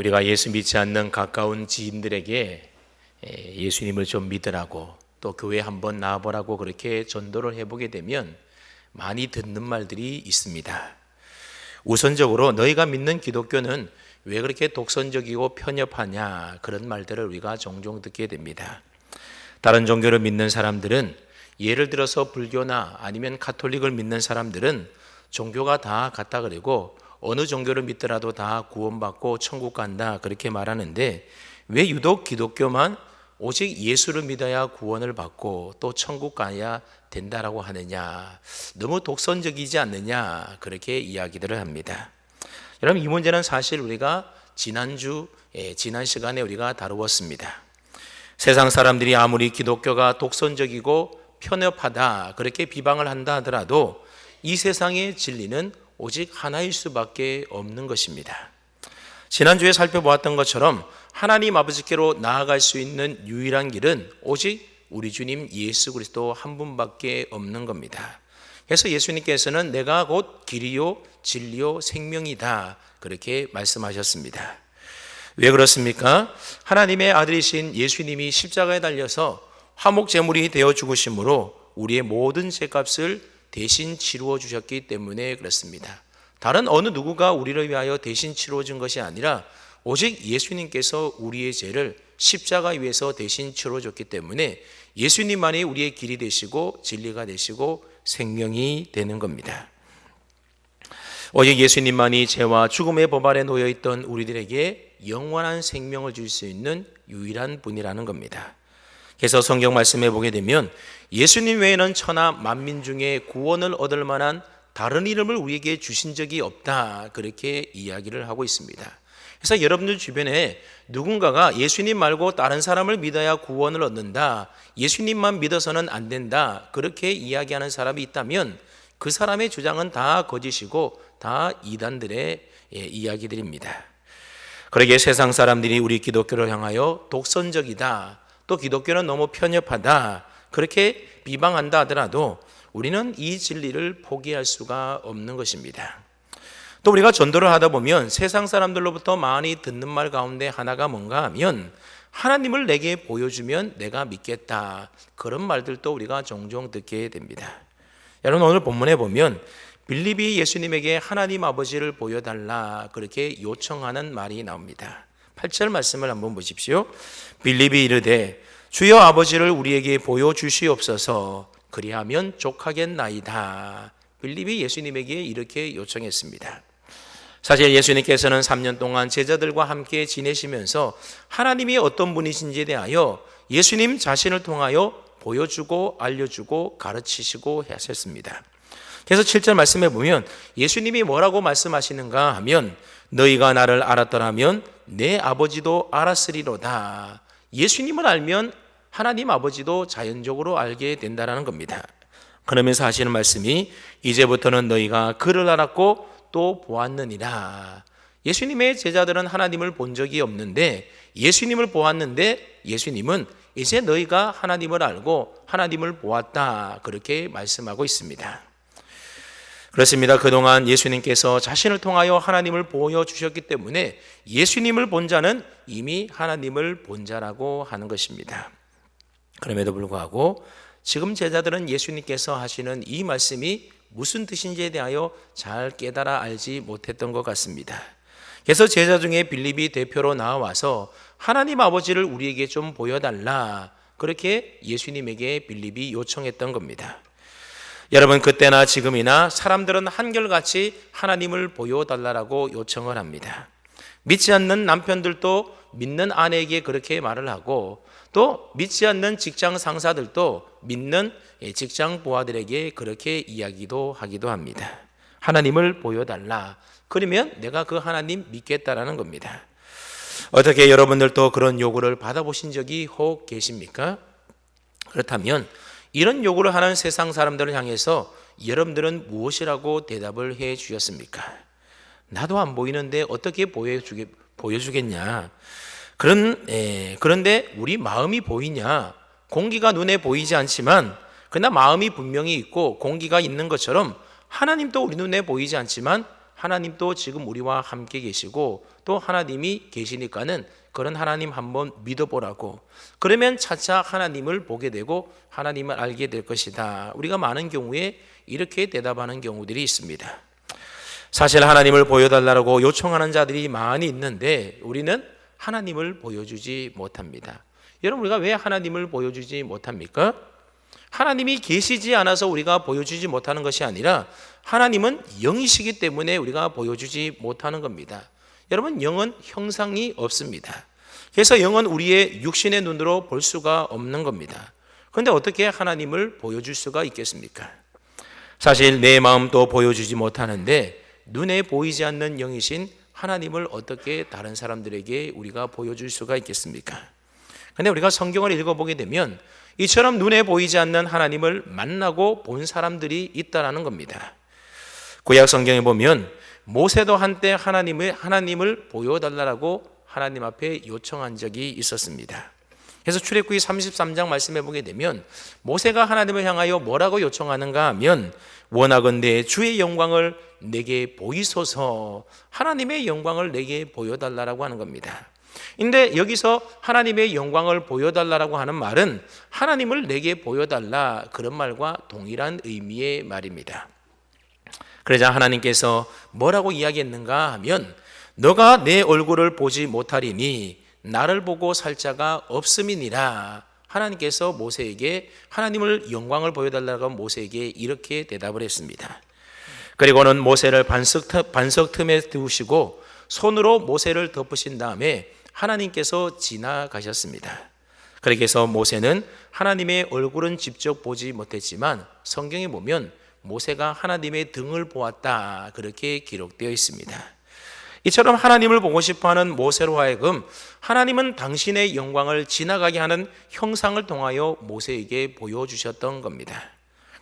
우리가 예수 믿지 않는 가까운 지인들에게 예수님을 좀 믿으라고, 또 교회 한번 나와보라고 그렇게 전도를 해보게 되면 많이 듣는 말들이 있습니다. 우선적으로 너희가 믿는 기독교는 왜 그렇게 독선적이고 편협하냐, 그런 말들을 우리가 종종 듣게 됩니다. 다른 종교를 믿는 사람들은, 예를 들어서 불교나 아니면 가톨릭을 믿는 사람들은 종교가 다 같다 그러고 어느 종교를 믿더라도 다 구원받고 천국 간다 그렇게 말하는데, 왜 유독 기독교만 오직 예수를 믿어야 구원을 받고 또 천국 가야 된다라고 하느냐, 너무 독선적이지 않느냐, 그렇게 이야기들을 합니다. 여러분, 이 문제는 사실 우리가 지난 시간에 우리가 다루었습니다. 세상 사람들이 아무리 기독교가 독선적이고 편협하다 그렇게 비방을 한다 하더라도 이 세상의 진리는 오직 하나일 수밖에 없는 것입니다. 지난주에 살펴보았던 것처럼 하나님 아버지께로 나아갈 수 있는 유일한 길은 오직 우리 주님 예수 그리스도 한 분밖에 없는 겁니다. 그래서 예수님께서는 내가 곧 길이요 진리요 생명이다 그렇게 말씀하셨습니다. 왜 그렇습니까? 하나님의 아들이신 예수님이 십자가에 달려서 화목제물이 되어 죽으심으로 우리의 모든 죄값을 대신 치루어 주셨기 때문에 그렇습니다. 다른 어느 누구가 우리를 위하여 대신 치루어 준 것이 아니라 오직 예수님께서 우리의 죄를 십자가 위에서 대신 치루어 줬기 때문에 예수님만이 우리의 길이 되시고 진리가 되시고 생명이 되는 겁니다. 오직 예수님만이 죄와 죽음의 법 아래 놓여 있던 우리들에게 영원한 생명을 줄 수 있는 유일한 분이라는 겁니다. 그래서 성경 말씀에 보게 되면 예수님 외에는 천하 만민 중에 구원을 얻을 만한 다른 이름을 우리에게 주신 적이 없다 그렇게 이야기를 하고 있습니다. 그래서 여러분들 주변에 누군가가 예수님 말고 다른 사람을 믿어야 구원을 얻는다, 예수님만 믿어서는 안 된다 그렇게 이야기하는 사람이 있다면 그 사람의 주장은 다 거짓이고 다 이단들의 이야기들입니다. 그러기에 세상 사람들이 우리 기독교를 향하여 독선적이다, 또 기독교는 너무 편협하다 그렇게 비방한다 하더라도 우리는 이 진리를 포기할 수가 없는 것입니다. 또 우리가 전도를 하다 보면 세상 사람들로부터 많이 듣는 말 가운데 하나가 뭔가 하면, 하나님을 내게 보여주면 내가 믿겠다, 그런 말들도 우리가 종종 듣게 됩니다. 여러분, 오늘 본문에 보면 빌립이 예수님에게 하나님 아버지를 보여달라 그렇게 요청하는 말이 나옵니다. 8절 말씀을 한번 보십시오. 빌립이 이르되 주여 아버지를 우리에게 보여주시옵소서, 그리하면 족하겠나이다. 빌립이 예수님에게 이렇게 요청했습니다. 사실 예수님께서는 3년 동안 제자들과 함께 지내시면서 하나님이 어떤 분이신지에 대하여 예수님 자신을 통하여 보여주고 알려주고 가르치시고 하셨습니다. 그래서 7절 말씀에 보면 예수님이 뭐라고 말씀하시는가 하면, 너희가 나를 알았더라면 내 아버지도 알았으리로다. 예수님을 알면 하나님 아버지도 자연적으로 알게 된다는 겁니다. 그러면서 하시는 말씀이, 이제부터는 너희가 그를 알았고 또 보았느니라. 예수님의 제자들은 하나님을 본 적이 없는데 예수님을 보았는데, 예수님은 이제 너희가 하나님을 알고 하나님을 보았다 그렇게 말씀하고 있습니다. 그렇습니다. 그동안 예수님께서 자신을 통하여 하나님을 보여주셨기 때문에 예수님을 본 자는 이미 하나님을 본 자라고 하는 것입니다. 그럼에도 불구하고 지금 제자들은 예수님께서 하시는 이 말씀이 무슨 뜻인지에 대하여 잘 깨달아 알지 못했던 것 같습니다. 그래서 제자 중에 빌립이 대표로 나와서 하나님 아버지를 우리에게 좀 보여달라 그렇게 예수님에게 빌립이 요청했던 겁니다. 여러분, 그때나 지금이나 사람들은 한결같이 하나님을 보여달라고 요청을 합니다. 믿지 않는 남편들도 믿는 아내에게 그렇게 말을 하고, 또 믿지 않는 직장 상사들도 믿는 직장 부하들에게 그렇게 이야기도 하기도 합니다. 하나님을 보여달라, 그러면 내가 그 하나님 믿겠다라는 겁니다. 어떻게 여러분들도 그런 요구를 받아보신 적이 혹 계십니까? 그렇다면 이런 요구를 하는 세상 사람들을 향해서 여러분들은 무엇이라고 대답을 해 주셨습니까? 나도 안 보이는데 어떻게 보여주겠냐? 그런데 우리 마음이 보이냐? 공기가 눈에 보이지 않지만 그러나 마음이 분명히 있고 공기가 있는 것처럼 하나님도 우리 눈에 보이지 않지만 하나님도 지금 우리와 함께 계시고 또 하나님이 계시니까는 그런 하나님 한번 믿어보라고. 그러면 차차 하나님을 보게 되고 하나님을 알게 될 것이다. 우리가 많은 경우에 이렇게 대답하는 경우들이 있습니다. 사실 하나님을 보여달라고 요청하는 자들이 많이 있는데 우리는 하나님을 보여주지 못합니다. 여러분, 우리가 왜 하나님을 보여주지 못합니까? 하나님이 계시지 않아서 우리가 보여주지 못하는 것이 아니라 하나님은 영이시기 때문에 우리가 보여주지 못하는 겁니다. 여러분, 영은 형상이 없습니다. 그래서 영은 우리의 육신의 눈으로 볼 수가 없는 겁니다. 그런데 어떻게 하나님을 보여줄 수가 있겠습니까? 사실 내 마음도 보여주지 못하는데 눈에 보이지 않는 영이신 하나님을 어떻게 다른 사람들에게 우리가 보여줄 수가 있겠습니까? 그런데 우리가 성경을 읽어보게 되면 이처럼 눈에 보이지 않는 하나님을 만나고 본 사람들이 있다라는 겁니다. 구약 성경에 보면 모세도 한때 하나님을 보여달라고 하나님 앞에 요청한 적이 있었습니다. 그래서 출애굽기 33장 말씀해 보게 되면 모세가 하나님을 향하여 뭐라고 요청하는가 하면 원하건대 주의 영광을 내게 보이소서, 하나님의 영광을 내게 보여달라고 하는 겁니다. 근데 여기서 하나님의 영광을 보여달라고 하는 말은 하나님을 내게 보여달라, 그런 말과 동일한 의미의 말입니다. 그러자 하나님께서 뭐라고 이야기했는가 하면 너가 내 얼굴을 보지 못하리니 나를 보고 살 자가 없음이니라. 하나님께서 모세에게 하나님을 영광을 보여달라고 모세에게 이렇게 대답을 했습니다. 그리고는 모세를 반석 틈에 두시고 손으로 모세를 덮으신 다음에 하나님께서 지나가셨습니다. 그렇게 해서 모세는 하나님의 얼굴은 직접 보지 못했지만 성경에 보면 모세가 하나님의 등을 보았다, 그렇게 기록되어 있습니다. 이처럼 하나님을 보고 싶어하는 모세로 하여금 하나님은 당신의 영광을 지나가게 하는 형상을 통하여 모세에게 보여주셨던 겁니다.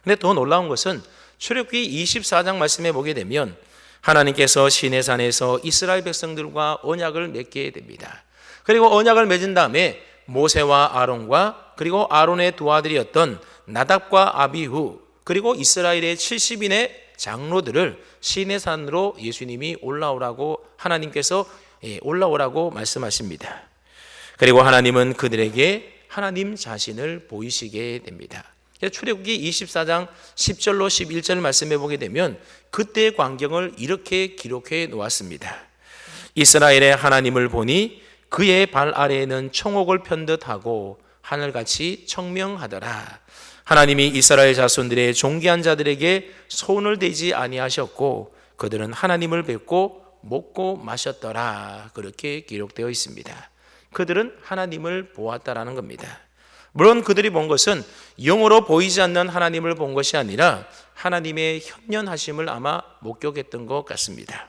그런데 더 놀라운 것은 출애굽기 24장 말씀에 보게 되면 하나님께서 시내산에서 이스라엘 백성들과 언약을 맺게 됩니다. 그리고 언약을 맺은 다음에 모세와 아론과 그리고 아론의 두 아들이었던 나답과 아비후 그리고 이스라엘의 70인의 장로들을 시내산으로 예수님이 올라오라고 하나님께서 올라오라고 말씀하십니다. 그리고 하나님은 그들에게 하나님 자신을 보이시게 됩니다. 출애굽기 24장 10절로 11절 말씀해 보게 되면 그때의 광경을 이렇게 기록해 놓았습니다. 이스라엘의 하나님을 보니 그의 발 아래에는 청옥을 편 듯하고 하늘같이 청명하더라. 하나님이 이스라엘 자손들의 존귀한 자들에게 손을 대지 아니하셨고 그들은 하나님을 뵙고 먹고 마셨더라, 그렇게 기록되어 있습니다. 그들은 하나님을 보았다라는 겁니다. 물론 그들이 본 것은 영으로 보이지 않는 하나님을 본 것이 아니라 하나님의 현현하심을 아마 목격했던 것 같습니다.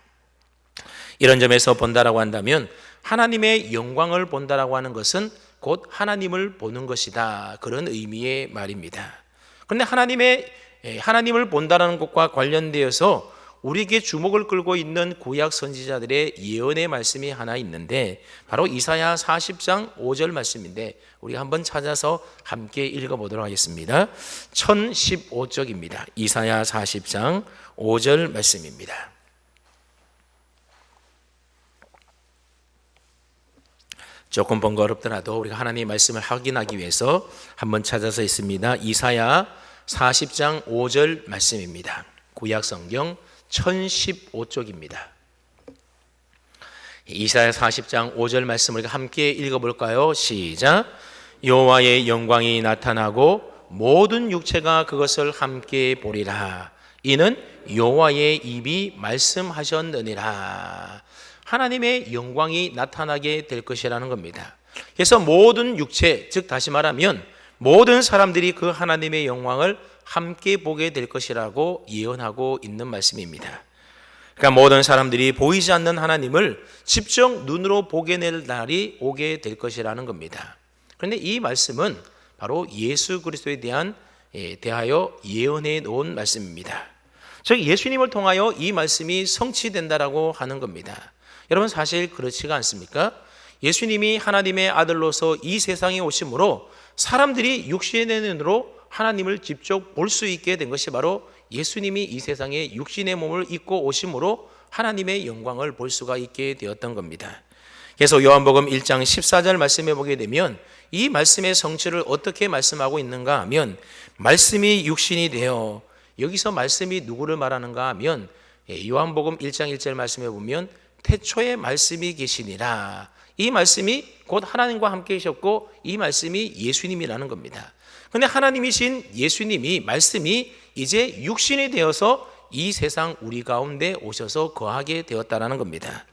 이런 점에서 본다라고 한다면 하나님의 영광을 본다라고 하는 것은 곧 하나님을 보는 것이다, 그런 의미의 말입니다. 그런데 하나님을 본다라는 것과 관련되어서 우리에게 주목을 끌고 있는 구약 선지자들의 예언의 말씀이 하나 있는데 바로 이사야 40장 5절 말씀인데 우리가 한번 찾아서 함께 읽어보도록 하겠습니다. 1015쪽입니다. 이사야 40장 5절 말씀입니다. 조금 번거롭더라도 우리가 하나님의 말씀을 확인하기 위해서 한번 찾아서 있습니다. 이사야 40장 5절 말씀입니다. 구약 성경 1015쪽입니다. 이사야 40장 5절 말씀을 함께 읽어볼까요? 시작. 여호와의 영광이 나타나고 모든 육체가 그것을 함께 보리라. 이는 여호와의 입이 말씀하셨느니라. 하나님의 영광이 나타나게 될 것이라는 겁니다. 그래서 모든 육체, 즉 다시 말하면 모든 사람들이 그 하나님의 영광을 함께 보게 될 것이라고 예언하고 있는 말씀입니다. 그러니까 모든 사람들이 보이지 않는 하나님을 직접 눈으로 보게 될 날이 오게 될 것이라는 겁니다. 그런데 이 말씀은 바로 예수 그리스도에 대하여 예언해 놓은 말씀입니다. 즉 예수님을 통하여 이 말씀이 성취된다라고 하는 겁니다. 여러분, 사실 그렇지가 않습니까? 예수님이 하나님의 아들로서 이 세상에 오심으로 사람들이 육신의 눈으로 하나님을 직접 볼 수 있게 된 것이 바로 예수님이 이 세상에 육신의 몸을 입고 오심으로 하나님의 영광을 볼 수가 있게 되었던 겁니다. 그래서 요한복음 1장 14절 말씀해 보게 되면 이 말씀의 성취를 어떻게 말씀하고 있는가 하면 말씀이 육신이 되어, 여기서 말씀이 누구를 말하는가 하면 요한복음 1장 1절 말씀해 보면 태초에 말씀이 계시니라, 이 말씀이 곧 하나님과 함께 계셨고 이 말씀이 예수님이라는 겁니다. 그런데 하나님이신 예수님이, 말씀이 이제 육신이 되어서 이 세상 우리 가운데 오셔서 거하게 되었다는 겁니다.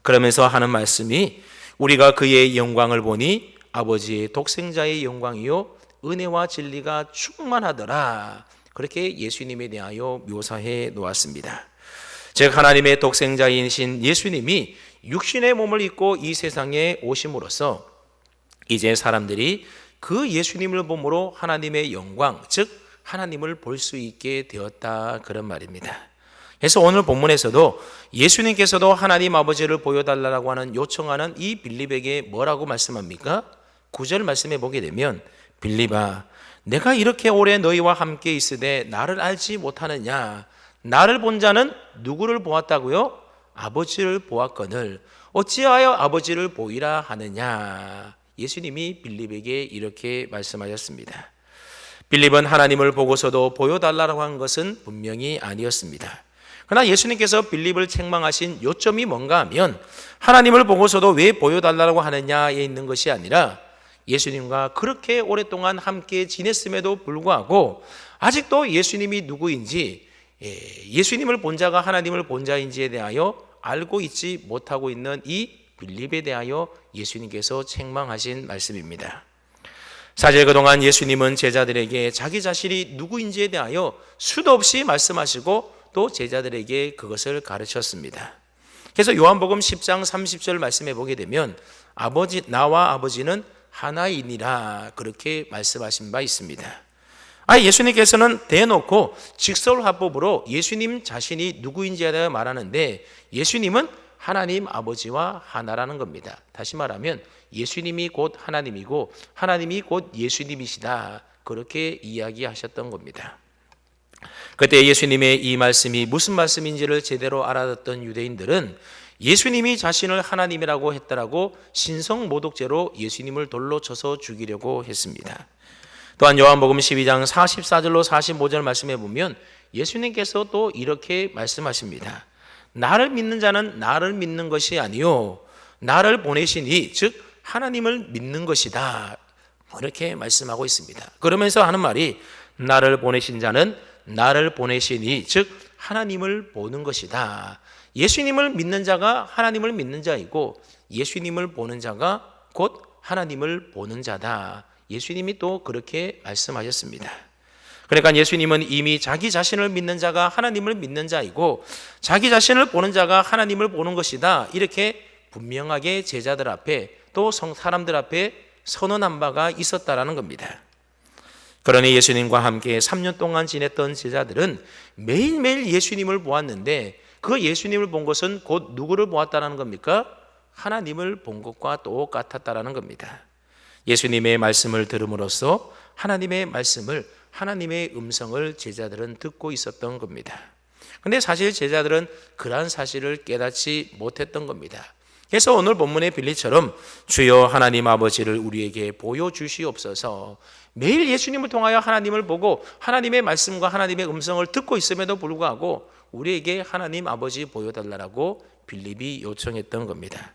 그러면서 하는 말씀이 우리가 그의 영광을 보니 아버지의 독생자의 영광이요 은혜와 진리가 충만하더라, 그렇게 예수님에 대하여 묘사해 놓았습니다. 즉 하나님의 독생자이신 예수님이 육신의 몸을 입고 이 세상에 오심으로써 이제 사람들이 그 예수님을 보므로 하나님의 영광, 즉 하나님을 볼 수 있게 되었다, 그런 말입니다. 그래서 오늘 본문에서도 예수님께서도 하나님 아버지를 보여달라고 하는 요청하는 이 빌립에게 뭐라고 말씀합니까? 9절 말씀해 보게 되면 빌립아, 내가 이렇게 오래 너희와 함께 있으되 나를 알지 못하느냐? 나를 본 자는 누구를 보았다고요? 아버지를 보았거늘 어찌하여 아버지를 보이라 하느냐? 예수님이 빌립에게 이렇게 말씀하셨습니다. 빌립은 하나님을 보고서도 보여달라고 한 것은 분명히 아니었습니다. 그러나 예수님께서 빌립을 책망하신 요점이 뭔가 하면 하나님을 보고서도 왜 보여달라고 하느냐에 있는 것이 아니라 예수님과 그렇게 오랫동안 함께 지냈음에도 불구하고 아직도 예수님이 누구인지, 예수님을 본 자가 하나님을 본 자인지에 대하여 알고 있지 못하고 있는 이 빌립에 대하여 예수님께서 책망하신 말씀입니다. 사실 그동안 예수님은 제자들에게 자기 자신이 누구인지에 대하여 수도 없이 말씀하시고 또 제자들에게 그것을 가르쳤습니다. 그래서 요한복음 10장 30절 말씀해 보게 되면 나와 아버지는 하나이니라, 그렇게 말씀하신 바 있습니다. 예수님께서는 대놓고 직설화법으로 예수님 자신이 누구인지에 대해 말하는데 예수님은 하나님 아버지와 하나라는 겁니다. 다시 말하면 예수님이 곧 하나님이고 하나님이 곧 예수님이시다, 그렇게 이야기하셨던 겁니다. 그때 예수님의 이 말씀이 무슨 말씀인지를 제대로 알아듣던 유대인들은 예수님이 자신을 하나님이라고 했더라고 신성모독죄로 예수님을 돌로 쳐서 죽이려고 했습니다. 또한 요한복음 12장 44절로 45절 말씀해 보면 예수님께서 또 이렇게 말씀하십니다. 나를 믿는 자는 나를 믿는 것이 아니요 나를 보내신 이, 즉 하나님을 믿는 것이다, 이렇게 말씀하고 있습니다. 그러면서 하는 말이 나를 보내신 자는 나를 보내신 이, 즉 하나님을 보는 것이다. 예수님을 믿는 자가 하나님을 믿는 자이고 예수님을 보는 자가 곧 하나님을 보는 자다. 예수님이 또 그렇게 말씀하셨습니다. 그러니까 예수님은 이미 자기 자신을 믿는 자가 하나님을 믿는 자이고 자기 자신을 보는 자가 하나님을 보는 것이다, 이렇게 분명하게 제자들 앞에 또 사람들 앞에 선언한 바가 있었다라는 겁니다. 그러니 예수님과 함께 3년 동안 지냈던 제자들은 매일매일 예수님을 보았는데 그 예수님을 본 것은 곧 누구를 보았다는 겁니까? 하나님을 본 것과 똑같았다는 겁니다. 예수님의 말씀을 들음으로써 하나님의 말씀을, 하나님의 음성을 제자들은 듣고 있었던 겁니다. 그런데 사실 제자들은 그러한 사실을 깨닫지 못했던 겁니다. 그래서 오늘 본문의 빌립처럼 주여 하나님 아버지를 우리에게 보여주시옵소서, 매일 예수님을 통하여 하나님을 보고 하나님의 말씀과 하나님의 음성을 듣고 있음에도 불구하고 우리에게 하나님 아버지 보여달라고 빌립이 요청했던 겁니다.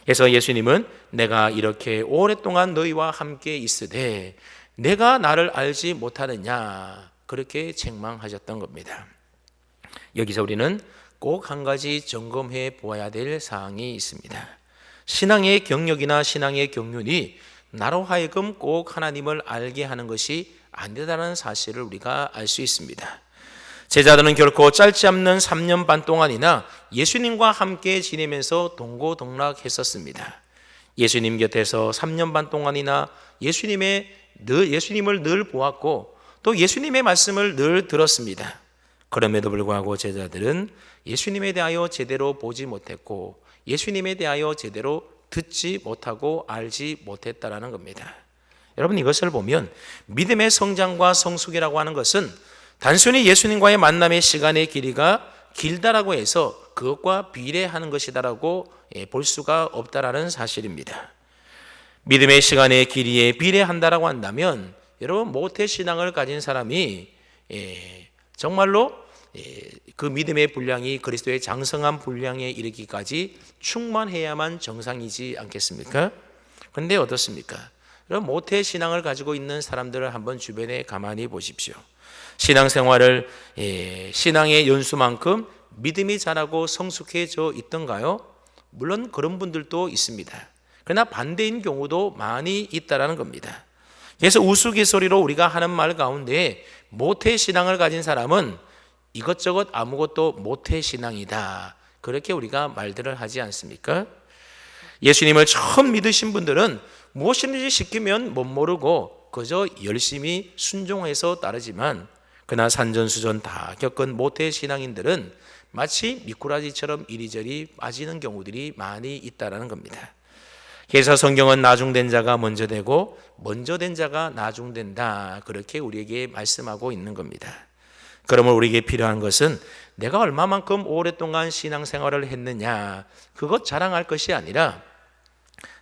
그래서 예수님은 내가 이렇게 오랫동안 너희와 함께 있으되 내가 나를 알지 못하느냐, 그렇게 책망하셨던 겁니다. 여기서 우리는 꼭 한 가지 점검해 보아야 될 사항이 있습니다. 신앙의 경력이나 신앙의 경륜이 나로 하여금 꼭 하나님을 알게 하는 것이 아니다라는 사실을 우리가 알 수 있습니다. 제자들은 결코 짧지 않는 3년 반 동안이나 예수님과 함께 지내면서 동고동락했었습니다. 예수님 곁에서 3년 반 동안이나 예수님을 늘 보았고 또 예수님의 말씀을 늘 들었습니다. 그럼에도 불구하고 제자들은 예수님에 대하여 제대로 보지 못했고 예수님에 대하여 제대로 듣지 못하고 알지 못했다라는 겁니다. 여러분, 이것을 보면 믿음의 성장과 성숙이라고 하는 것은 단순히 예수님과의 만남의 시간의 길이가 길다라고 해서 그것과 비례하는 것이다라고 볼 수가 없다라는 사실입니다. 믿음의 시간의 길이에 비례한다라고 한다면 여러분 모태신앙을 가진 사람이 정말로 그 믿음의 분량이 그리스도의 장성한 분량에 이르기까지 충만해야만 정상이지 않겠습니까? 그런데 어떻습니까? 여러분 모태신앙을 가지고 있는 사람들을 한번 주변에 가만히 보십시오. 신앙생활을 신앙의 연수만큼 믿음이 자라고 성숙해져 있던가요? 물론 그런 분들도 있습니다. 그러나 반대인 경우도 많이 있다라는 겁니다. 그래서 우스갯소리로 우리가 하는 말 가운데 모태신앙을 가진 사람은 이것저것 아무것도 모태신앙이다, 그렇게 우리가 말들을 하지 않습니까? 예수님을 처음 믿으신 분들은 무엇이든지 시키면 못 모르고 그저 열심히 순종해서 따르지만 그러나 산전수전 다 겪은 모태신앙인들은 마치 미꾸라지처럼 이리저리 빠지는 경우들이 많이 있다는 겁니다. 그래서 성경은 나중된 자가 먼저 되고 먼저 된 자가 나중된다, 그렇게 우리에게 말씀하고 있는 겁니다. 그러면 우리에게 필요한 것은 내가 얼마만큼 오랫동안 신앙생활을 했느냐, 그것 자랑할 것이 아니라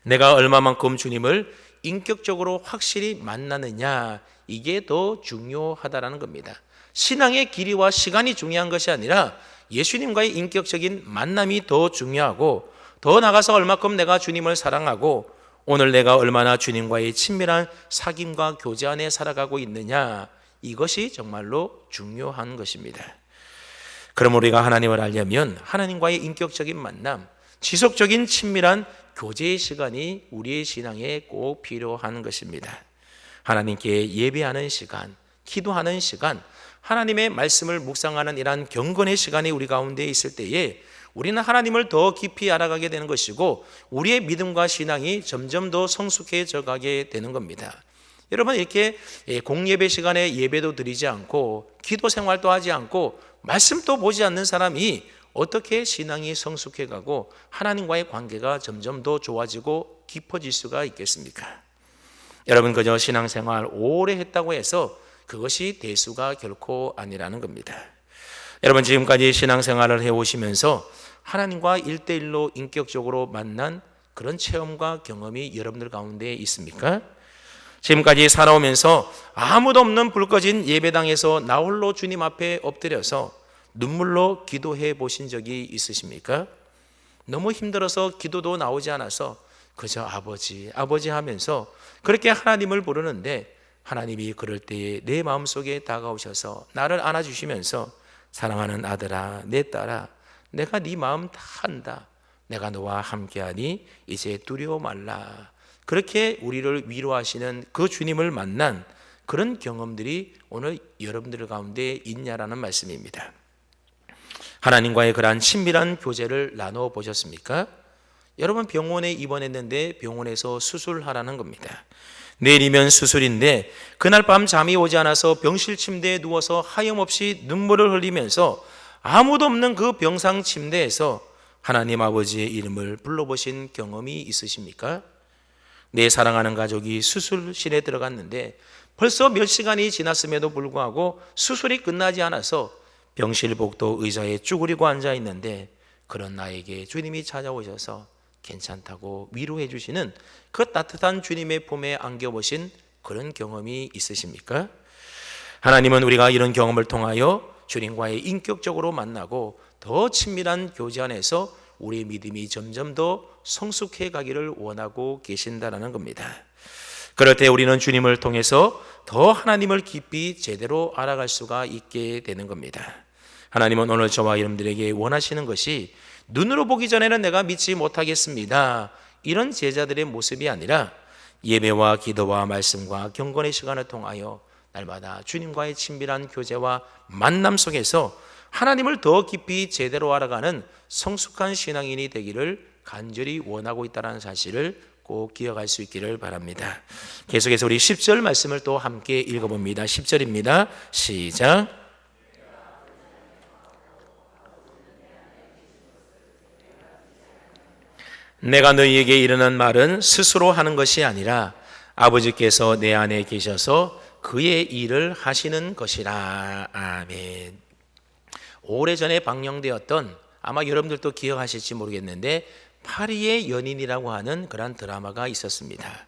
내가 얼마만큼 주님을 인격적으로 확실히 만나느냐, 이게 더 중요하다라는 겁니다. 신앙의 길이와 시간이 중요한 것이 아니라 예수님과의 인격적인 만남이 더 중요하고, 더 나가서 얼마큼 내가 주님을 사랑하고 오늘 내가 얼마나 주님과의 친밀한 사귐과 교제 안에 살아가고 있느냐, 이것이 정말로 중요한 것입니다. 그럼 우리가 하나님을 알려면 하나님과의 인격적인 만남, 지속적인 친밀한 교제의 시간이 우리의 신앙에 꼭 필요한 것입니다. 하나님께 예배하는 시간, 기도하는 시간, 하나님의 말씀을 묵상하는 이러한 경건의 시간이 우리 가운데 있을 때에 우리는 하나님을 더 깊이 알아가게 되는 것이고 우리의 믿음과 신앙이 점점 더 성숙해져 가게 되는 겁니다. 여러분, 이렇게 공예배 시간에 예배도 드리지 않고 기도 생활도 하지 않고 말씀도 보지 않는 사람이 어떻게 신앙이 성숙해 가고 하나님과의 관계가 점점 더 좋아지고 깊어질 수가 있겠습니까? 여러분, 그저 신앙생활 오래 했다고 해서 그것이 대수가 결코 아니라는 겁니다. 여러분, 지금까지 신앙생활을 해오시면서 하나님과 1대1로 인격적으로 만난 그런 체험과 경험이 여러분들 가운데 있습니까? 지금까지 살아오면서 아무도 없는 불 꺼진 예배당에서 나 홀로 주님 앞에 엎드려서 눈물로 기도해 보신 적이 있으십니까? 너무 힘들어서 기도도 나오지 않아서 그저 아버지, 아버지 하면서 그렇게 하나님을 부르는데 하나님이 그럴 때에 내 마음속에 다가오셔서 나를 안아주시면서 사랑하는 아들아, 내 딸아, 내가 네 마음 다 안다. 내가 너와 함께하니 이제 두려워 말라. 그렇게 우리를 위로하시는 그 주님을 만난 그런 경험들이 오늘 여러분들 가운데 있냐라는 말씀입니다. 하나님과의 그러한 친밀한 교제를 나눠 보셨습니까? 여러분, 병원에 입원했는데 병원에서 수술하라는 겁니다. 내일이면 수술인데 그날 밤 잠이 오지 않아서 병실 침대에 누워서 하염없이 눈물을 흘리면서 아무도 없는 그 병상 침대에서 하나님 아버지의 이름을 불러보신 경험이 있으십니까? 내 사랑하는 가족이 수술실에 들어갔는데 벌써 몇 시간이 지났음에도 불구하고 수술이 끝나지 않아서 병실 복도 의자에 쭈그리고 앉아 있는데 그런 나에게 주님이 찾아오셔서 괜찮다고 위로해 주시는 그 따뜻한 주님의 품에 안겨보신 그런 경험이 있으십니까? 하나님은 우리가 이런 경험을 통하여 주님과의 인격적으로 만나고 더 친밀한 교제 안에서 우리의 믿음이 점점 더 성숙해 가기를 원하고 계신다는 겁니다. 그럴 때 우리는 주님을 통해서 더 하나님을 깊이 제대로 알아갈 수가 있게 되는 겁니다. 하나님은 오늘 저와 여러분들에게 원하시는 것이 눈으로 보기 전에는 내가 믿지 못하겠습니다, 이런 제자들의 모습이 아니라 예배와 기도와 말씀과 경건의 시간을 통하여 날마다 주님과의 친밀한 교제와 만남 속에서 하나님을 더 깊이 제대로 알아가는 성숙한 신앙인이 되기를 간절히 원하고 있다는 사실을 꼭 기억할 수 있기를 바랍니다. 계속해서 우리 10절 말씀을 또 함께 읽어봅니다. 10절입니다. 시작. 내가 너희에게 이르는 말은 스스로 하는 것이 아니라 아버지께서 내 안에 계셔서 그의 일을 하시는 것이라. 아멘. 오래전에 방영되었던 아마 여러분들도 기억하실지 모르겠는데 파리의 연인이라고 하는 그런 드라마가 있었습니다.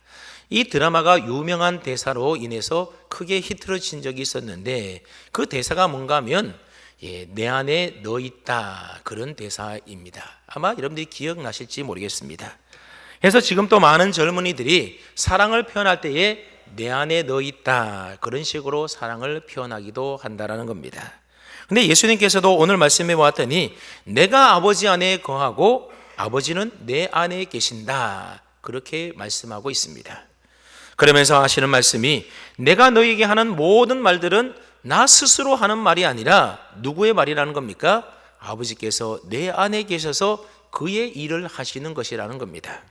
이 드라마가 유명한 대사로 인해서 크게 히트를 친 적이 있었는데 그 대사가 뭔가 하면 내 안에 너 있다, 그런 대사입니다. 아마 여러분들이 기억나실지 모르겠습니다. 그래서 지금 또 많은 젊은이들이 사랑을 표현할 때에 내 안에 너 있다, 그런 식으로 사랑을 표현하기도 한다라는 겁니다. 근데 예수님께서도 오늘 말씀해 보았더니 내가 아버지 안에 거하고 아버지는 내 안에 계신다, 그렇게 말씀하고 있습니다. 그러면서 하시는 말씀이 내가 너에게 하는 모든 말들은 나 스스로 하는 말이 아니라 누구의 말이라는 겁니까? 아버지께서 내 안에 계셔서 그의 일을 하시는 것이라는 겁니다.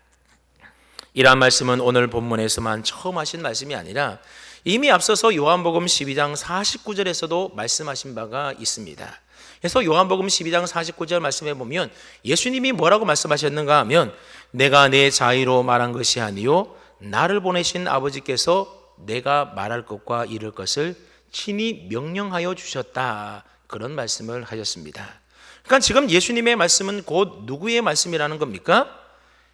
이러한 말씀은 오늘 본문에서만 처음 하신 말씀이 아니라 이미 앞서서 요한복음 12장 49절에서도 말씀하신 바가 있습니다. 그래서 요한복음 12장 49절 말씀해 보면 예수님이 뭐라고 말씀하셨는가 하면 내가 내 자의로 말한 것이 아니요 나를 보내신 아버지께서 내가 말할 것과 이룰 것을 친히 명령하여 주셨다, 그런 말씀을 하셨습니다. 그러니까 지금 예수님의 말씀은 곧 누구의 말씀이라는 겁니까?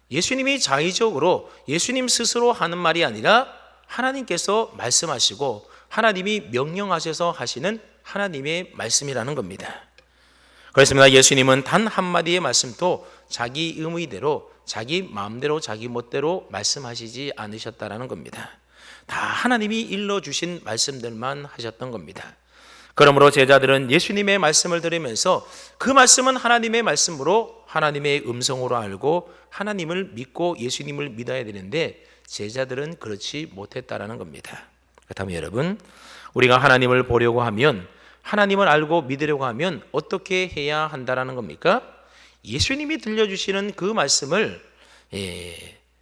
예수님이 자의적으로 예수님 스스로 하는 말이 아니라 하나님께서 말씀하시고 하나님이 명령하셔서 하시는 하나님의 말씀이라는 겁니다. 그렇습니다. 예수님은 단 한마디의 말씀도 자기 의무대로 자기 마음대로 자기 멋대로 말씀하시지 않으셨다라는 겁니다. 다 하나님이 일러주신 말씀들만 하셨던 겁니다. 그러므로 제자들은 예수님의 말씀을 들으면서 그 말씀은 하나님의 말씀으로 하나님의 음성으로 알고 하나님을 믿고 예수님을 믿어야 되는데 제자들은 그렇지 못했다라는 겁니다. 그렇다면 여러분, 우리가 하나님을 보려고 하면, 하나님을 알고 믿으려고 하면 어떻게 해야 한다라는 겁니까? 예수님이 들려주시는 그 말씀을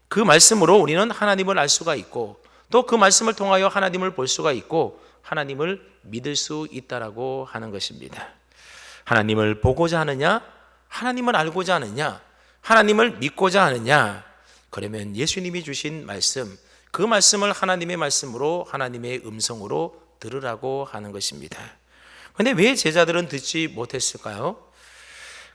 그 말씀으로 우리는 하나님을 알 수가 있고 또 그 말씀을 통하여 하나님을 볼 수가 있고 하나님을 믿을 수 있다라고 하는 것입니다. 하나님을 보고자 하느냐, 하나님을 알고자 하느냐, 하나님을 믿고자 하느냐, 그러면 예수님이 주신 말씀, 그 말씀을 하나님의 말씀으로 하나님의 음성으로 들으라고 하는 것입니다. 그런데 왜 제자들은 듣지 못했을까요?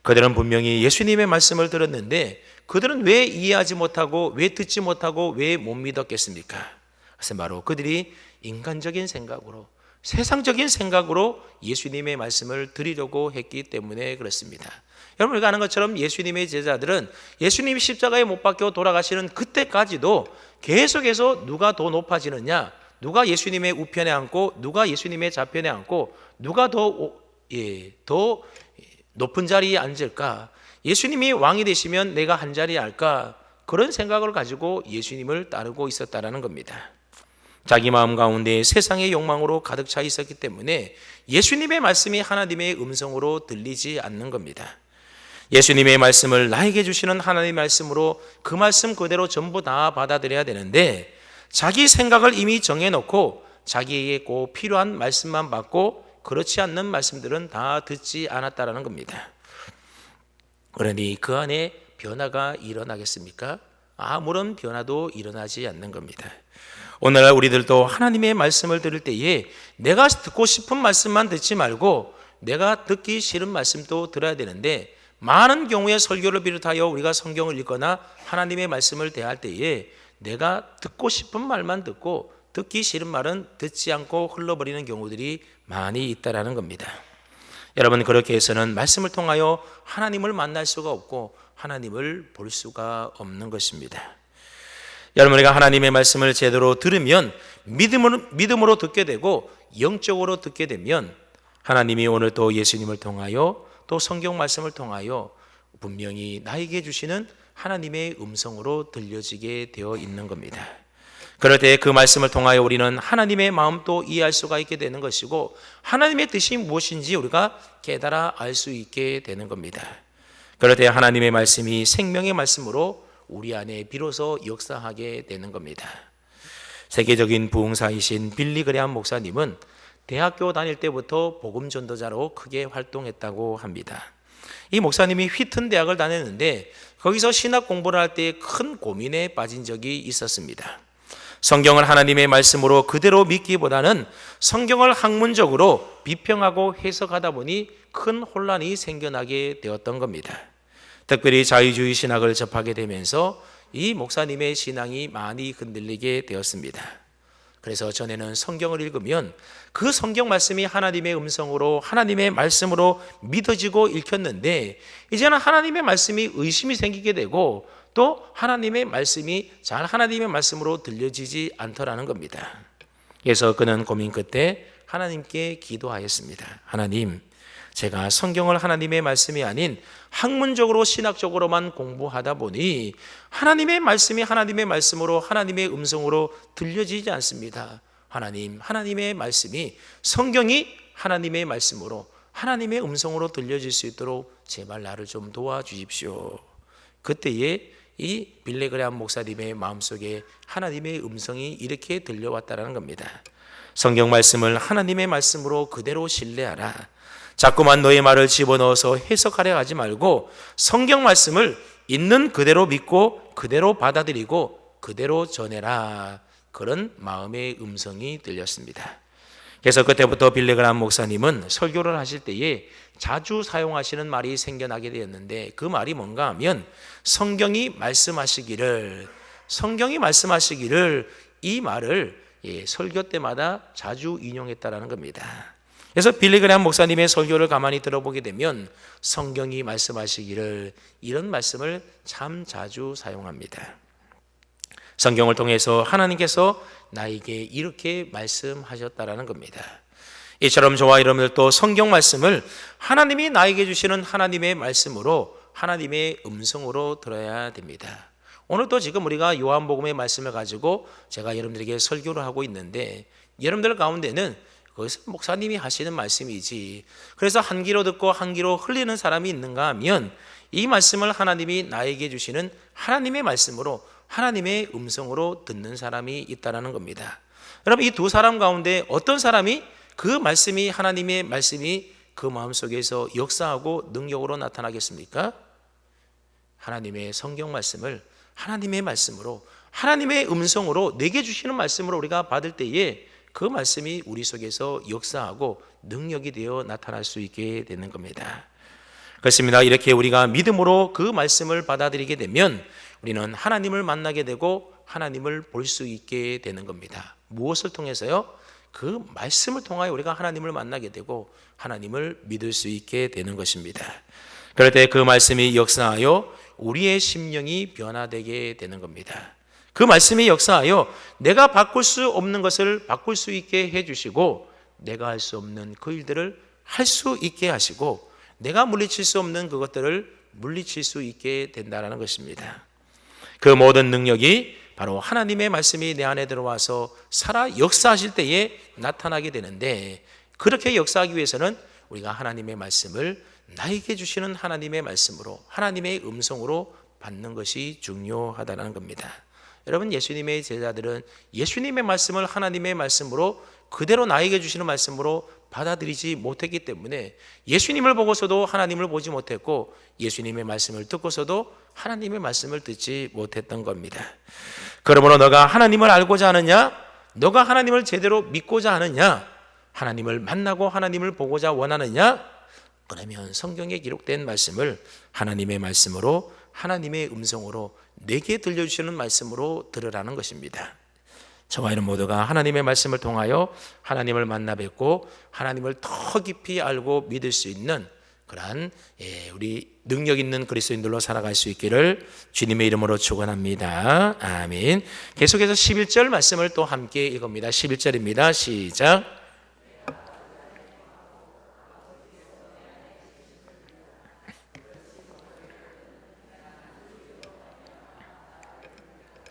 그들은 분명히 예수님의 말씀을 들었는데 그들은 왜 이해하지 못하고 왜 듣지 못하고 왜 못 믿었겠습니까? 그것은 바로 그들이 인간적인 생각으로 세상적인 생각으로 예수님의 말씀을 드리려고 했기 때문에 그렇습니다. 여러분, 우리가 아는 것처럼 예수님의 제자들은 예수님이 십자가에 못 박혀 돌아가시는 그때까지도 계속해서 누가 더 높아지느냐, 누가 예수님의 우편에 앉고 누가 예수님의 좌편에 앉고 누가 더 높은 자리에 앉을까, 예수님이 왕이 되시면 내가 한 자리에 앉을까, 그런 생각을 가지고 예수님을 따르고 있었다라는 겁니다. 자기 마음 가운데 세상의 욕망으로 가득 차 있었기 때문에 예수님의 말씀이 하나님의 음성으로 들리지 않는 겁니다. 예수님의 말씀을 나에게 주시는 하나님의 말씀으로 그 말씀 그대로 전부 다 받아들여야 되는데 자기 생각을 이미 정해놓고 자기에게 꼭 필요한 말씀만 받고 그렇지 않는 말씀들은 다 듣지 않았다라는 겁니다. 그러니 그 안에 변화가 일어나겠습니까? 아무런 변화도 일어나지 않는 겁니다. 오늘날 우리들도 하나님의 말씀을 들을 때에 내가 듣고 싶은 말씀만 듣지 말고 내가 듣기 싫은 말씀도 들어야 되는데 많은 경우에 설교를 비롯하여 우리가 성경을 읽거나 하나님의 말씀을 대할 때에 내가 듣고 싶은 말만 듣고 듣기 싫은 말은 듣지 않고 흘러버리는 경우들이 많이 있다라는 겁니다. 여러분, 그렇게 해서는 말씀을 통하여 하나님을 만날 수가 없고 하나님을 볼 수가 없는 것입니다. 여러분, 우리가 하나님의 말씀을 제대로 들으면 믿음으로 듣게 되고 영적으로 듣게 되면 하나님이 오늘 또 예수님을 통하여 또 성경 말씀을 통하여 분명히 나에게 주시는 하나님의 음성으로 들려지게 되어 있는 겁니다. 그럴 때 그 말씀을 통하여 우리는 하나님의 마음도 이해할 수가 있게 되는 것이고 하나님의 뜻이 무엇인지 우리가 깨달아 알 수 있게 되는 겁니다. 그럴 때 하나님의 말씀이 생명의 말씀으로 우리 안에 비로소 역사하게 되는 겁니다. 세계적인 부흥사이신 빌리 그레함 목사님은 대학교 다닐 때부터 복음 전도자로 크게 활동했다고 합니다. 이 목사님이 휘튼 대학을 다녔는데 거기서 신학 공부를 할 때 큰 고민에 빠진 적이 있었습니다. 성경을 하나님의 말씀으로 그대로 믿기보다는 성경을 학문적으로 비평하고 해석하다 보니 큰 혼란이 생겨나게 되었던 겁니다. 특별히 자유주의 신학을 접하게 되면서 이 목사님의 신앙이 많이 흔들리게 되었습니다. 그래서 전에는 성경을 읽으면 그 성경 말씀이 하나님의 음성으로 하나님의 말씀으로 믿어지고 읽혔는데, 이제는 하나님의 말씀이 의심이 생기게 되고 또 하나님의 말씀이 잘 하나님의 말씀으로 들려지지 않더라는 겁니다. 그래서 그는 고민 끝에 하나님께 기도하였습니다. 하나님, 제가 성경을 하나님의 말씀이 아닌 학문적으로 신학적으로만 공부하다 보니 하나님의 말씀이 하나님의 말씀으로 하나님의 음성으로 들려지지 않습니다. 하나님, 하나님의 말씀이, 성경이 하나님의 말씀으로 하나님의 음성으로 들려질 수 있도록 제발 나를 좀 도와주십시오. 그때에 이 빌레그레암 목사님의 마음속에 하나님의 음성이 이렇게 들려왔다는 겁니다. 성경 말씀을 하나님의 말씀으로 그대로 신뢰하라. 자꾸만 너의 말을 집어넣어서 해석하려 하지 말고 성경 말씀을 있는 그대로 믿고 그대로 받아들이고 그대로 전해라. 그런 마음의 음성이 들렸습니다. 그래서 그때부터 빌레그람 목사님은 설교를 하실 때에 자주 사용하시는 말이 생겨나게 되었는데, 그 말이 뭔가 하면 성경이 말씀하시기를 이 말을 설교 때마다 자주 인용했다라는 겁니다. 그래서 빌리그레암 목사님의 설교를 가만히 들어보게 되면 성경이 말씀하시기를, 이런 말씀을 참 자주 사용합니다. 성경을 통해서 하나님께서 나에게 이렇게 말씀하셨다라는 겁니다. 이처럼 저와 여러분들도 성경 말씀을 하나님이 나에게 주시는 하나님의 말씀으로, 하나님의 음성으로 들어야 됩니다. 오늘도 지금 우리가 요한복음의 말씀을 가지고 제가 여러분들에게 설교를 하고 있는데, 여러분들 가운데는 그것은 목사님이 하시는 말씀이지, 그래서 한 귀로 듣고 한 귀로 흘리는 사람이 있는가 하면, 이 말씀을 하나님이 나에게 주시는 하나님의 말씀으로, 하나님의 음성으로 듣는 사람이 있다는 겁니다. 여러분, 이 두 사람 가운데 어떤 사람이 그 말씀이, 하나님의 말씀이 그 마음속에서 역사하고 능력으로 나타나겠습니까? 하나님의 성경 말씀을 하나님의 말씀으로, 하나님의 음성으로 내게 주시는 말씀으로 우리가 받을 때에 그 말씀이 우리 속에서 역사하고 능력이 되어 나타날 수 있게 되는 겁니다. 그렇습니다. 이렇게 우리가 믿음으로 그 말씀을 받아들이게 되면 우리는 하나님을 만나게 되고 하나님을 볼 수 있게 되는 겁니다. 무엇을 통해서요? 그 말씀을 통하여 우리가 하나님을 만나게 되고 하나님을 믿을 수 있게 되는 것입니다. 그럴 때 그 말씀이 역사하여 우리의 심령이 변화되게 되는 겁니다. 그 말씀이 역사하여 내가 바꿀 수 없는 것을 바꿀 수 있게 해주시고, 내가 할 수 없는 그 일들을 할 수 있게 하시고, 내가 물리칠 수 없는 그것들을 물리칠 수 있게 된다는 것입니다. 그 모든 능력이 바로 하나님의 말씀이 내 안에 들어와서 살아 역사하실 때에 나타나게 되는데, 그렇게 역사하기 위해서는 우리가 하나님의 말씀을 나에게 주시는 하나님의 말씀으로, 하나님의 음성으로 받는 것이 중요하다는 겁니다. 여러분, 예수님의 제자들은 예수님의 말씀을 하나님의 말씀으로 그대로 나에게 주시는 말씀으로 받아들이지 못했기 때문에 예수님을 보고서도 하나님을 보지 못했고, 예수님의 말씀을 듣고서도 하나님의 말씀을 듣지 못했던 겁니다. 그러므로 너가 하나님을 알고자 하느냐, 너가 하나님을 제대로 믿고자 하느냐, 하나님을 만나고 하나님을 보고자 원하느냐, 그러면 성경에 기록된 말씀을 하나님의 말씀으로, 하나님의 음성으로 내게 들려주시는 말씀으로 들으라는 것입니다. 저와 여러분 모두가 하나님의 말씀을 통하여 하나님을 만나 뵙고 하나님을 더 깊이 알고 믿을 수 있는 그러한 우리 능력 있는 그리스도인들로 살아갈 수 있기를 주님의 이름으로 축원합니다. 아멘. 계속해서 11절 말씀을 또 함께 읽습니다. 11절입니다. 시작.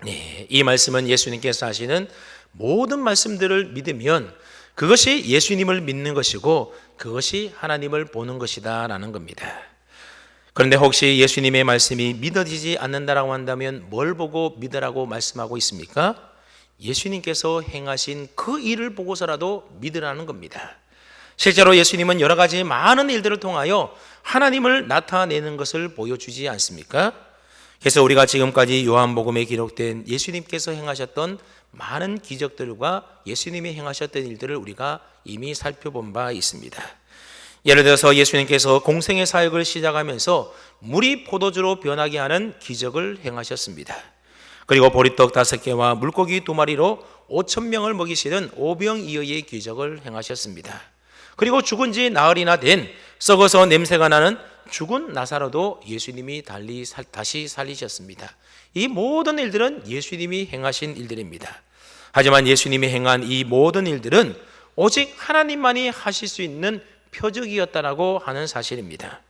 네, 이 말씀은 예수님께서 하시는 모든 말씀들을 믿으면 그것이 예수님을 믿는 것이고 그것이 하나님을 보는 것이다 라는 겁니다. 그런데 혹시 예수님의 말씀이 믿어지지 않는다라고 한다면 뭘 보고 믿으라고 말씀하고 있습니까? 예수님께서 행하신 그 일을 보고서라도 믿으라는 겁니다. 실제로 예수님은 여러 가지 많은 일들을 통하여 하나님을 나타내는 것을 보여주지 않습니까? 그래서 우리가 지금까지 요한복음에 기록된 예수님께서 행하셨던 많은 기적들과 예수님이 행하셨던 일들을 우리가 이미 살펴본 바 있습니다. 예를 들어서 예수님께서 공생의 사역을 시작하면서 물이 포도주로 변하게 하는 기적을 행하셨습니다. 그리고 보리떡 5개와 물고기 2마리로 5,000명을 먹이시는 오병이어의 기적을 행하셨습니다. 그리고 죽은 지 나흘이나 된 썩어서 냄새가 나는 죽은 나사로도 예수님이 다시 살리셨습니다. 이 모든 일들은 예수님이 행하신 일들입니다. 하지만 예수님이 행한 이 모든 일들은 오직 하나님만이 하실 수 있는 표적이었다라고 하는 사실입니다.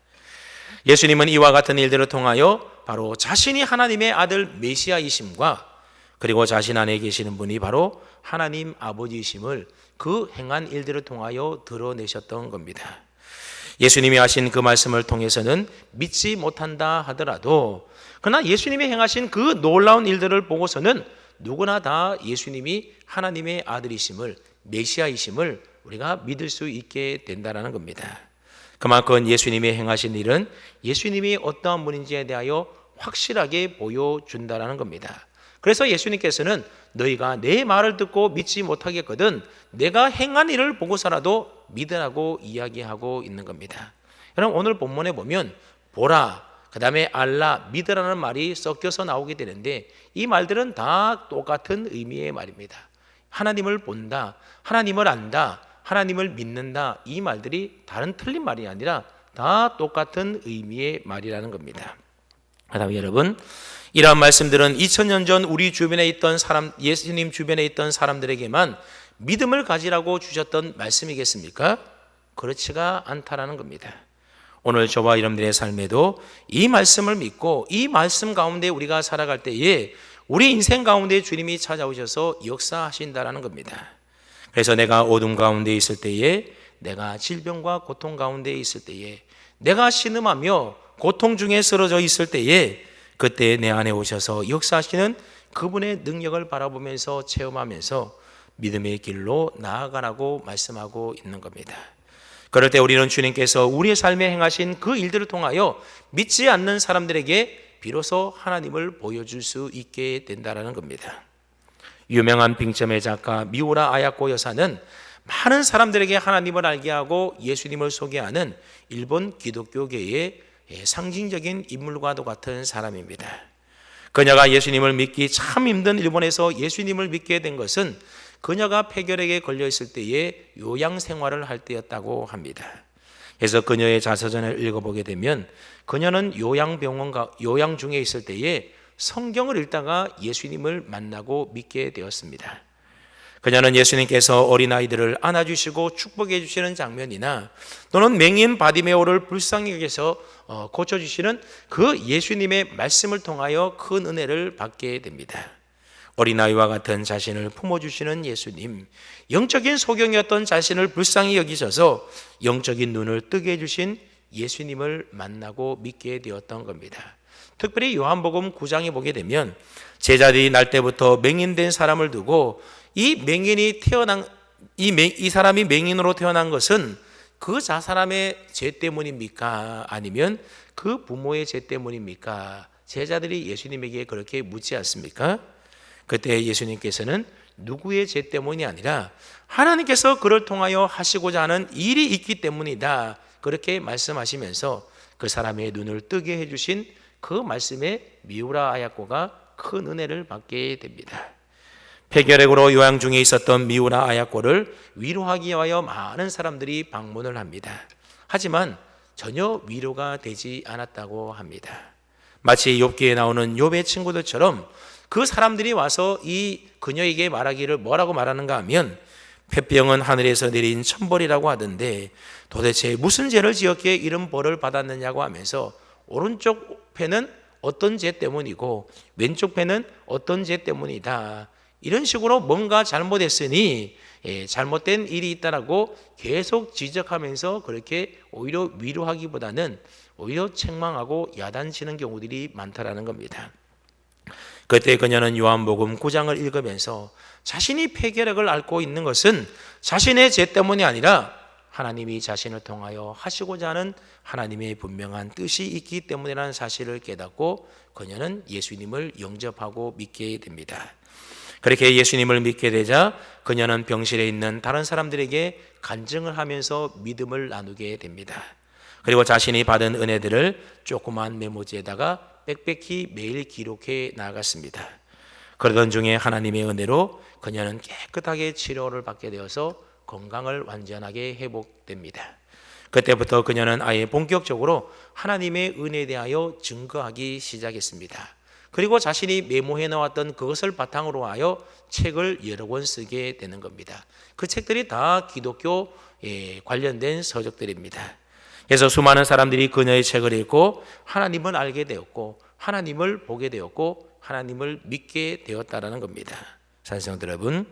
예수님은 이와 같은 일들을 통하여 바로 자신이 하나님의 아들 메시아이심과 그리고 자신 안에 계시는 분이 바로 하나님 아버지이심을 그 행한 일들을 통하여 드러내셨던 겁니다. 예수님이 하신 그 말씀을 통해서는 믿지 못한다 하더라도 그러나 예수님이 행하신 그 놀라운 일들을 보고서는 누구나 다 예수님이 하나님의 아들이심을, 메시아이심을 우리가 믿을 수 있게 된다는 겁니다. 그만큼 예수님이 행하신 일은 예수님이 어떠한 분인지에 대하여 확실하게 보여준다는 겁니다. 그래서 예수님께서는 너희가 내 말을 듣고 믿지 못하겠거든 내가 행한 일을 보고서라도 믿으라고 이야기하고 있는 겁니다. 여러분, 오늘 본문에 보면 보라, 그 다음에 알라, 믿으라는 말이 섞여서 나오게 되는데 이 말들은 다 똑같은 의미의 말입니다. 하나님을 본다, 하나님을 안다, 하나님을 믿는다, 이 말들이 다른 틀린 말이 아니라 다 똑같은 의미의 말이라는 겁니다. 그다음에 여러분, 이러한 말씀들은 2000년 전 우리 주변에 있던 사람, 예수님 주변에 있던 사람들에게만 믿음을 가지라고 주셨던 말씀이겠습니까? 그렇지가 않다라는 겁니다. 오늘 저와 여러분들의 삶에도 이 말씀을 믿고 이 말씀 가운데 우리가 살아갈 때에 우리 인생 가운데 주님이 찾아오셔서 역사하신다라는 겁니다. 그래서 내가 어둠 가운데 있을 때에, 내가 질병과 고통 가운데 있을 때에, 내가 신음하며 고통 중에 쓰러져 있을 때에 그때 내 안에 오셔서 역사하시는 그분의 능력을 바라보면서 체험하면서 믿음의 길로 나아가라고 말씀하고 있는 겁니다. 그럴 때 우리는 주님께서 우리의 삶에 행하신 그 일들을 통하여 믿지 않는 사람들에게 비로소 하나님을 보여줄 수 있게 된다는 겁니다. 유명한 빙점의 작가 미우라 아야코 여사는 많은 사람들에게 하나님을 알게 하고 예수님을 소개하는 일본 기독교계의 상징적인 인물과도 같은 사람입니다. 그녀가 예수님을 믿기 참 힘든 일본에서 예수님을 믿게 된 것은 그녀가 폐결핵에 걸려 있을 때에 요양 생활을 할 때였다고 합니다. 그래서 그녀의 자서전을 읽어보게 되면 그녀는 요양 중에 있을 때에 성경을 읽다가 예수님을 만나고 믿게 되었습니다. 그녀는 예수님께서 어린아이들을 안아주시고 축복해 주시는 장면이나 또는 맹인 바디메오를 불쌍히 여기서 고쳐주시는 그 예수님의 말씀을 통하여 큰 은혜를 받게 됩니다. 어린아이와 같은 자신을 품어주시는 예수님, 영적인 소경이었던 자신을 불쌍히 여기셔서 영적인 눈을 뜨게 해주신 예수님을 만나고 믿게 되었던 겁니다. 특별히 요한복음 9장에 보게 되면 제자들이 날 때부터 맹인된 사람을 두고 이 사람이 맹인으로 태어난 것은 그 사람의 죄 때문입니까? 아니면 그 부모의 죄 때문입니까? 제자들이 예수님에게 그렇게 묻지 않습니까? 그때 예수님께서는 누구의 죄 때문이 아니라 하나님께서 그를 통하여 하시고자 하는 일이 있기 때문이다, 그렇게 말씀하시면서 그 사람의 눈을 뜨게 해주신 그 말씀에 미우라 아야코가 큰 은혜를 받게 됩니다. 폐결핵으로 요양 중에 있었던 미우라 아야코를 위로하기 위하여 많은 사람들이 방문을 합니다. 하지만 전혀 위로가 되지 않았다고 합니다. 마치 욥기에 나오는 욥의 친구들처럼 그 사람들이 와서 이 그녀에게 말하기를 뭐라고 말하는가 하면 폐병은 하늘에서 내린 천벌이라고 하던데 도대체 무슨 죄를 지었기에 이런 벌을 받았느냐고 하면서 오른쪽 패는 어떤 죄 때문이고 왼쪽 패는 어떤 죄 때문이다, 이런 식으로 뭔가 잘못했으니 잘못된 일이 있다라고 계속 지적하면서 그렇게 오히려 위로하기보다는 오히려 책망하고 야단치는 경우들이 많다라는 겁니다. 그때 그녀는 요한복음 9장을 읽으면서 자신이 폐결핵을 앓고 있는 것은 자신의 죄 때문이 아니라 하나님이 자신을 통하여 하시고자 하는 하나님의 분명한 뜻이 있기 때문이라는 사실을 깨닫고 그녀는 예수님을 영접하고 믿게 됩니다. 그렇게 예수님을 믿게 되자 그녀는 병실에 있는 다른 사람들에게 간증을 하면서 믿음을 나누게 됩니다. 그리고 자신이 받은 은혜들을 조그만 메모지에다가 빽빽히 매일 기록해 나갔습니다. 그러던 중에 하나님의 은혜로 그녀는 깨끗하게 치료를 받게 되어서 건강을 완전하게 회복됩니다. 그때부터 그녀는 아예 본격적으로 하나님의 은혜에 대하여 증거하기 시작했습니다. 그리고 자신이 메모해 나왔던 그것을 바탕으로 하여 책을 여러 권 쓰게 되는 겁니다. 그 책들이 다 기독교에 관련된 서적들입니다. 그래서 수많은 사람들이 그녀의 책을 읽고 하나님을 알게 되었고 하나님을 보게 되었고 하나님을 믿게 되었다라는 겁니다. 사랑하는 여러분,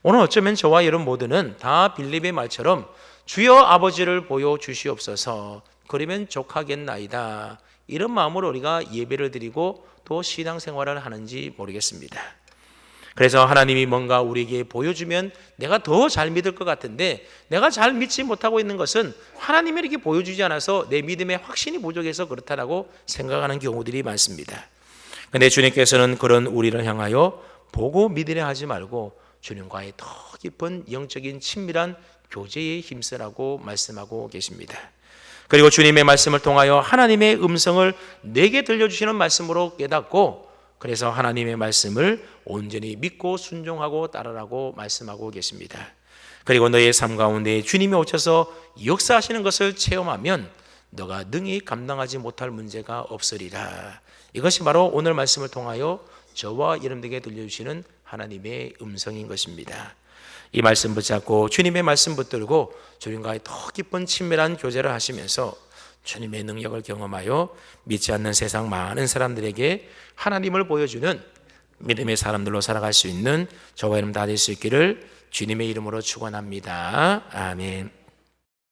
오늘 어쩌면 저와 여러분 모두는 다 빌립의 말처럼 주여 아버지를 보여주시옵소서 그러면 족하겠나이다, 이런 마음으로 우리가 예배를 드리고 또 신앙생활을 하는지 모르겠습니다. 그래서 하나님이 뭔가 우리에게 보여주면 내가 더 잘 믿을 것 같은데 내가 잘 믿지 못하고 있는 것은 하나님이 이렇게 보여주지 않아서 내 믿음의 확신이 부족해서 그렇다라고 생각하는 경우들이 많습니다. 그런데 주님께서는 그런 우리를 향하여 보고 믿으려 하지 말고 주님과의 더 깊은 영적인 친밀한 교제에 힘쓰라고 말씀하고 계십니다. 그리고 주님의 말씀을 통하여 하나님의 음성을 내게 들려주시는 말씀으로 깨닫고 그래서 하나님의 말씀을 온전히 믿고 순종하고 따르라고 말씀하고 계십니다. 그리고 너의 삶 가운데 주님이 오셔서 역사하시는 것을 체험하면 너가 능히 감당하지 못할 문제가 없으리라. 이것이 바로 오늘 말씀을 통하여 저와 여러분들에게 들려주시는 하나님의 음성인 것입니다. 이 말씀 붙잡고 주님의 말씀 붙들고 주님과의 더 깊은 친밀한 교제를 하시면서 주님의 능력을 경험하여 믿지 않는 세상 많은 사람들에게 하나님을 보여주는 믿음의 사람들로 살아갈 수 있는 저와 여러분 다 될 수 있기를 주님의 이름으로 축원합니다. 아멘.